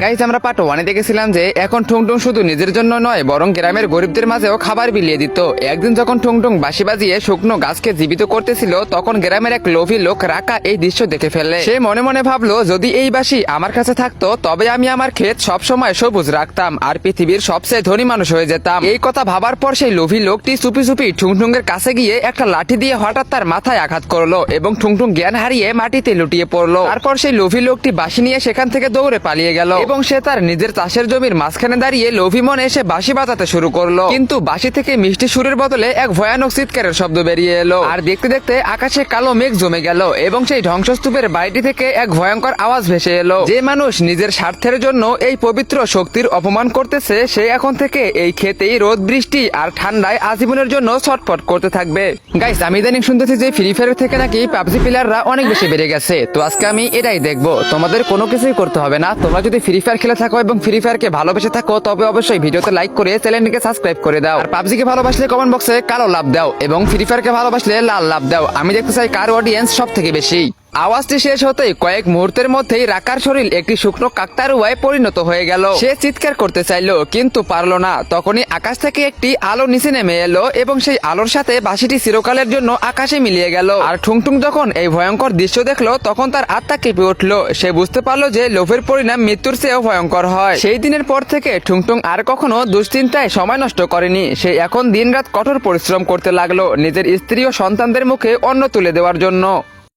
Guys আমরা part 1-এ দেখেছিলাম যে এখন টুংটুং শুধু নিজের জন্য নয় বরং গ্রামের গরিবদের মাঝেও খাবার বিলিয়ে দিত। একদিন যখন টুংটুং বাঁশি বাজিয়ে শুকনো গাছকে জীবিত করতেছিল তখন গ্রামের এক লোভী লোক রাকা এই দৃশ্য দেখে ফেলে। সে মনে মনে ভাবলো, যদি এই বাঁশি আমার কাছে থাকতো তবে আমি আমার ক্ষেত সবসময় সবুজ রাখতাম আর পৃথিবীর সবচেয়ে ধনী মানুষ হয়ে যেতাম। এই কথা ভাবার পর সেই লোভী লোকটি চুপি চুপি টুংটুং এর কাছে গিয়ে একটা লাঠি দিয়ে হঠাৎ তার মাথায় আঘাত করলো এবং টুংটুং জ্ঞান হারিয়ে মাটিতে লুটিয়ে পড়লো। তারপর সেই লোভী লোকটি বাঁশি নিয়ে সেখান থেকে দৌড়ে পালিয়ে গেল এবং সে তার নিজের চাষের জমির মাঝখানে দাঁড়িয়ে লোভী মনে এসে বাঁশি বাজাতে শুরু করলো। কিন্তু বাঁশি থেকে মিষ্টি সুরের বদলে এক ভয়ানক চিৎকারের শব্দ বেরিয়ে এলো। আর দেখতে দেখতে আকাশে কালো মেঘ জমে গেল এবং সেই ধ্বংসস্তূপের বাড়িটি থেকে এক ভয়ঙ্কর আওয়াজ ভেসে এলো। যে মানুষ নিজের স্বার্থের জন্য এই পবিত্র শক্তির অপমান করতেছে সে এখন থেকে এই ক্ষেতেই রোদ বৃষ্টি আর ঠান্ডায় আজীবনের জন্য ছটফট করতে থাকবে। গাইস, আমি ইদানিং শুনতেছি যে ফ্রি ফায়ার থেকে নাকি পাবজি প্লেয়াররা অনেক বেশি বেড়ে গেছে। তো আজকে আমি এটাই দেখবো। তোমাদের কোনো কিছুই করতে হবে না। তোমরা যদি ফ্রি ফায়ার খেলে থাকো এবং ফ্রি ফায়ারকে ভালোবেসে থাকো তবে অবশ্যই ভিডিওতে লাইক করে চ্যানেলটিকে সাবস্ক্রাইব করে দাও। আর পাবজিকে ভালোবাসলে কমেন্ট বক্সে কালো লাভ দাও এবং ফ্রি ফায়ারকে ভালোবাসলে লাল লাভ দাও। আমি দেখতে চাই কার অডিয়েন্স সব থেকে বেশি। আওয়াজটি শেষ হতেই কয়েক মুহূর্তের মধ্যেই রাকার শরীর একটি শুকনো কাকতারুয়ায় পরিণত হয়ে গেল। সে চিৎকার করতে চাইলো কিন্তু পারলো না। তখনই আকাশ থেকে একটি আলো নিচে নেমে এলো এবং সেই আলোর সাথে বাঁশিটি চিরকালের জন্য আকাশে মিলিয়ে গেল। আর ঠুংঠুং যখন এই ভয়ঙ্কর দৃশ্য দেখলো তখন তার আত্মা কেঁপে উঠলো। সে বুঝতে পারলো যে লোভের পরিণাম মৃত্যুর চেয়েও ভয়ঙ্কর হয়। সেই দিনের পর থেকে ঠুংঠুং আর কখনো দুশ্চিন্তায় সময় নষ্ট করেনি। সে এখন দিনরাত কঠোর পরিশ্রম করতে লাগলো নিজের স্ত্রী ও সন্তানদের মুখে অন্ন তুলে দেওয়ার জন্য।